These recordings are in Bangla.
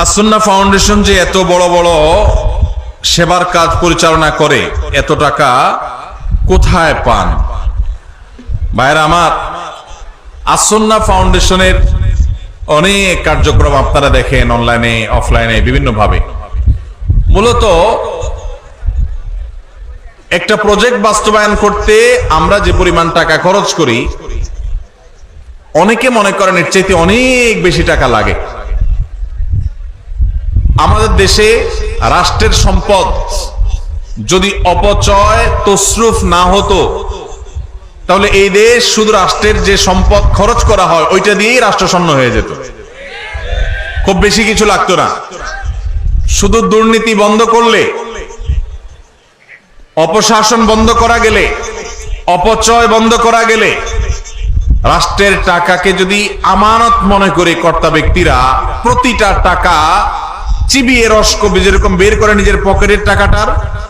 আসুন্নাহ ফাউন্ডেশন যে এত বড় বড় সেবার কাজ পরিচালনা করে, এত টাকা কোথায় পান? ভাইরা আমার, আসুন্নাহ ফাউন্ডেশনের অনেক কার্যক্রম আপনারা দেখেন অনলাইনে, অফলাইনে, বিভিন্ন ভাবে। মূলত একটা প্রজেক্ট বাস্তবায়ন করতে আমরা যে পরিমাণ টাকা খরচ করি, অনেকে মনে করেন এর চাইতে অনেক বেশি টাকা লাগে। আমাদের দেশে রাষ্ট্রের সম্পদ যদি অপচয় তসরুফ না হতো, তাহলে এই দেশ শুধু রাষ্ট্রের যে সম্পদ খরচ করা হয় ওইটা দিয়েই রাষ্ট্রশূন্য হয়ে যেত, খুব বেশি কিছু লাগতো না। শুধু দুর্নীতি বন্ধ করলে, অপশাসন বন্ধ করা গেলে, অপচয় বন্ধ করা গেলে, রাষ্ট্রের টাকাকে যদি আমানত মনে করে কর্তা ব্যক্তিরা প্রতিটা টাকা চিবিয়ে রস করবে, যেরকম বের করে নিজের পকেটের টাকাটার,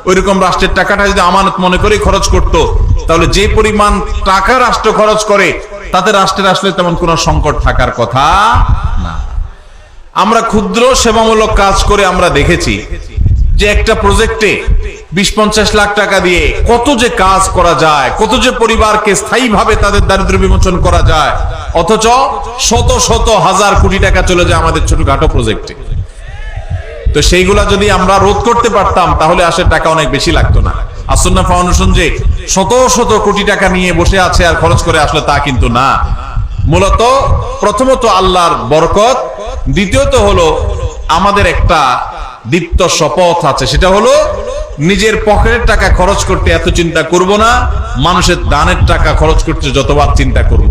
ওইরকম রাষ্ট্রের টাকাটা যদি আমানত মনে করে খরচ করত, তাহলে যে পরিমাণ টাকা রাষ্ট্র খরচ করে তাতে রাষ্ট্রের আসলে তেমন কোনো সংকট থাকার কথা না। আমরা ক্ষুদ্র সেবামূলক কাজ করে আমরা দেখেছি যে একটা প্রজেক্টে 20-50 লাখ টাকা দিয়ে কত যে কাজ করা যায়, কত যে পরিবারকে স্থায়ীভাবে তাদের দারিদ্র্য বিমোচন করা যায়, অথচ শত শত হাজার কোটি টাকা চলে যায় আমাদের ছোটখাটো প্রজেক্টে। তো সেইগুলা যদি আমরা রোধ করতে পারতাম তাহলে আসলে টাকা অনেক বেশি লাগতো না। আসুন্নাহ ফাউন্ডেশন যে শত শত কোটি টাকা নিয়ে বসে আছে আর খরচ করে আসলে তা কিন্তু না। মূলত প্রথমত আল্লাহর বরকত, দ্বিতীয়ত হলো আমাদের একটা দীপ্ত শপথ আছে, সেটা হলো নিজের পকেটের টাকা খরচ করতে এত চিন্তা করব না, মানুষের দানের টাকা খরচ করতে যতবার চিন্তা করব।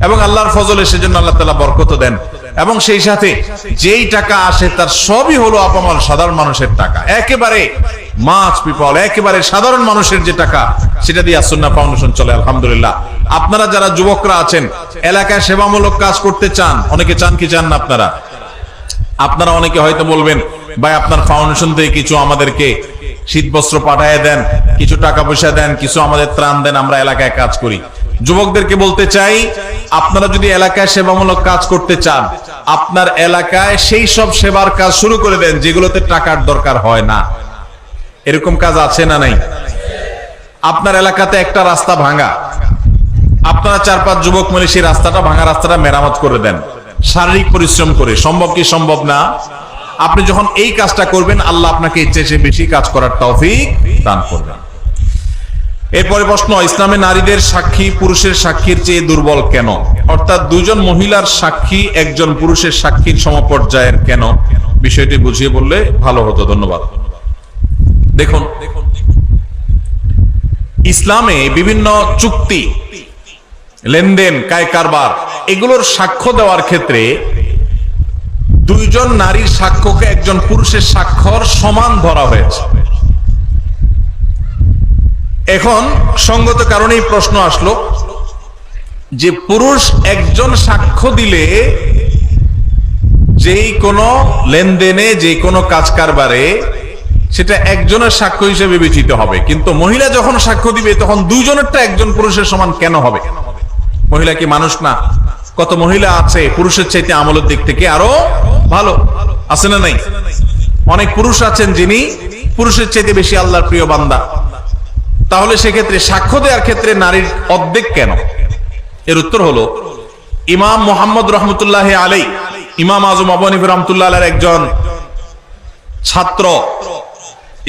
এবং আল্লাহর ফজলে সেজন্য আল্লাহ তাআলা বরকত দেন। এবং সেই সাথে যেই টাকা আসে তার সবই হলো আপামর সাধারণ মানুষের টাকা, একেবারে মাছ পিপল, একেবারে সাধারণ মানুষের যে টাকা, সেটা দিয়ে আসুন্নাহ ফাউন্ডেশন চলে। আলহামদুলিল্লাহ। আপনারা যারা যুবকরা আছেন, এলাকায় সেবামূলক কাজ করতে চান, অনেকে চান কি চান না আপনারা অনেকে হয়তো বলবেন, ভাই আপনার ফাউন্ডেশন থেকে কিছু আমাদেরকে শীত বস্ত্র পাঠায় দেন, কিছু টাকা পয়সা দেন, কিছু আমাদের ত্রাণ দেন, আমরা এলাকায় কাজ করি। যুবকদেরকে বলতে চাই, আপনারা যদি এলাকায় সেবামূলক কাজ করতে চান, আপনার এলাকায় সেই সব সেবার কাজ শুরু করে দেন যেগুলোতে টাকার দরকার হয় না। এরকম কাজ আছে না নাই? আপনার এলাকাতে একটা রাস্তা ভাঙা, আপনারা 4-5 যুবক মিলে সেই রাস্তাটা, ভাঙা রাস্তাটা মেরামত করে দেন শারীরিক পরিশ্রম করে। সম্ভব কি সম্ভব না? আপনি যখন এই কাজটা করবেন, আল্লাহ আপনাকে এর চেয়ে বেশি কাজ করার তৌফিক দান করবেন। এরপরে প্রশ্ন, ইসলামে নারীদের সাক্ষী পুরুষের সাক্ষীর চেয়ে দুর্বল কেন? অর্থাৎ দুজন মহিলার সাক্ষী একজন পুরুষের সাক্ষীর সমপর্যায়ের কেন? বিষয়টি বুঝিয়ে বললে ভালো হতো। ধন্যবাদ। দেখুন, ইসলামে বিভিন্ন চুক্তি, লেনদেন, কায় কারবার, এগুলোর সাক্ষ্য দেওয়ার ক্ষেত্রে দুইজন নারীর সাক্ষ্যকে একজন পুরুষের সাক্ষর সমান ধরা হয়েছে। এখন সঙ্গত কারণেই প্রশ্ন আসলো যে পুরুষ একজন সাক্ষ্য দিলে যেই কোনো লেনদেনে, যে কোনো কাজ কারবারে সেটা একজনের সাক্ষ্য হিসেবে বিবেচিত হবে, কিন্তু মহিলা যখন সাক্ষ্য দিবে তখন দুইজনেরটা একজন পুরুষের সমান কেন হবে? মহিলা কি মানুষ না? কত মহিলা আছে পুরুষের চাইতে আমলের দিক থেকে আরো ভালো, আছে না নাই? অনেক পুরুষ আছেন যিনি পুরুষের চাইতে বেশি আল্লাহর প্রিয় বান্দা। তাহলে সেক্ষেত্রে সাক্ষ্য দেওয়ার ক্ষেত্রে নারীর অর্ধেক কেন? এর উত্তর হলো, ইমাম মুহাম্মদ রহমতুল্লাহ আলাইহি, ইমাম আজম আবু হানিফা রাহমাতুল্লাহ আলাইহির একজন ছাত্র,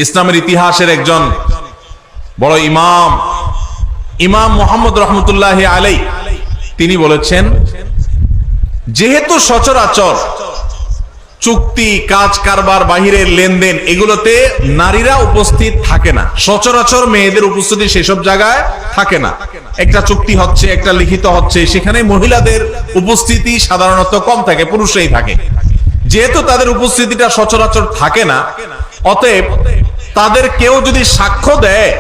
ইসলামের ইতিহাসের একজন বড় ইমাম, ইমাম মুহাম্মদ রহমতুল্লাহ আলাইহি, তিনি বলেছেন, যেহেতু সচরাচর চুক্তি, কাজ কারবার, বাহিরের লেনদেন, এগুলোতে নারীরা উপস্থিত থাকে না, সচরাচর মেয়েদের উপস্থিতি সেসব জায়গায় থাকে না। একটা চুক্তি হচ্ছে, একটা লিখিত হচ্ছে, সেখানে মহিলাদের উপস্থিতি সাধারণত কম থাকে, পুরুষরাই থাকে। যেহেতু তাদের উপস্থিতিটা সচরাচর থাকে না, অতএব তাদের কেউ যদি সাক্ষ্য দেয়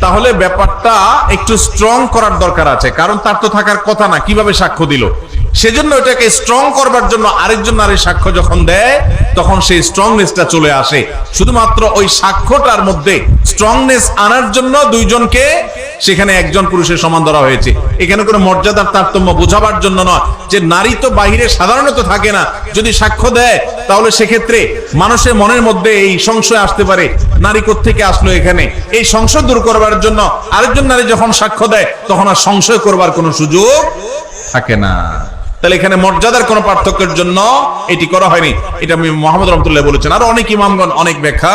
তাহলে ব্যাপারটা একটু স্ট্রং করার দরকার আছে, কারণ তার তো থাকার কথা না, কিভাবে সাক্ষ্য দিল? সেজন্য এটাকে স্ট্রং করবার জন্য আরেকজন নারীর সাক্ষ্য যখন দেয় তখন সেই স্ট্রংনেসটা চলে আসে। শুধুমাত্র ওই সাক্ষ্যটার মধ্যে স্ট্রংনেস আনার জন্য দুইজনকে সেখানে একজন পুরুষের সমান ধরা হয়েছে। এখানে কোনো মর্যাদার তারতম্য বোঝাবার জন্য নয়, যে নারী তো বাহিরে সাধারণত থাকে না, যদি সাক্ষ্য দেয় তাহলে সেক্ষেত্রে মানুষের মনের মধ্যে এই সংশয় আসতে পারে নারী কোত্থেকে আসলো এখানে। এই সংশয় দূর করবার জন্য আরেকজন নারী যখন সাক্ষ্য দেয় তখন আর সংশয় করবার কোনো সুযোগ থাকে না। তাহলে এখানে মর্যাদার কোনো পার্থক্যের জন্য এটি করা হয়নি, এটা আমি মুহাম্মদ রহমতুল্লাহ বলেছেন। আর অনেক ইমামগণ অনেক ব্যাখ্যা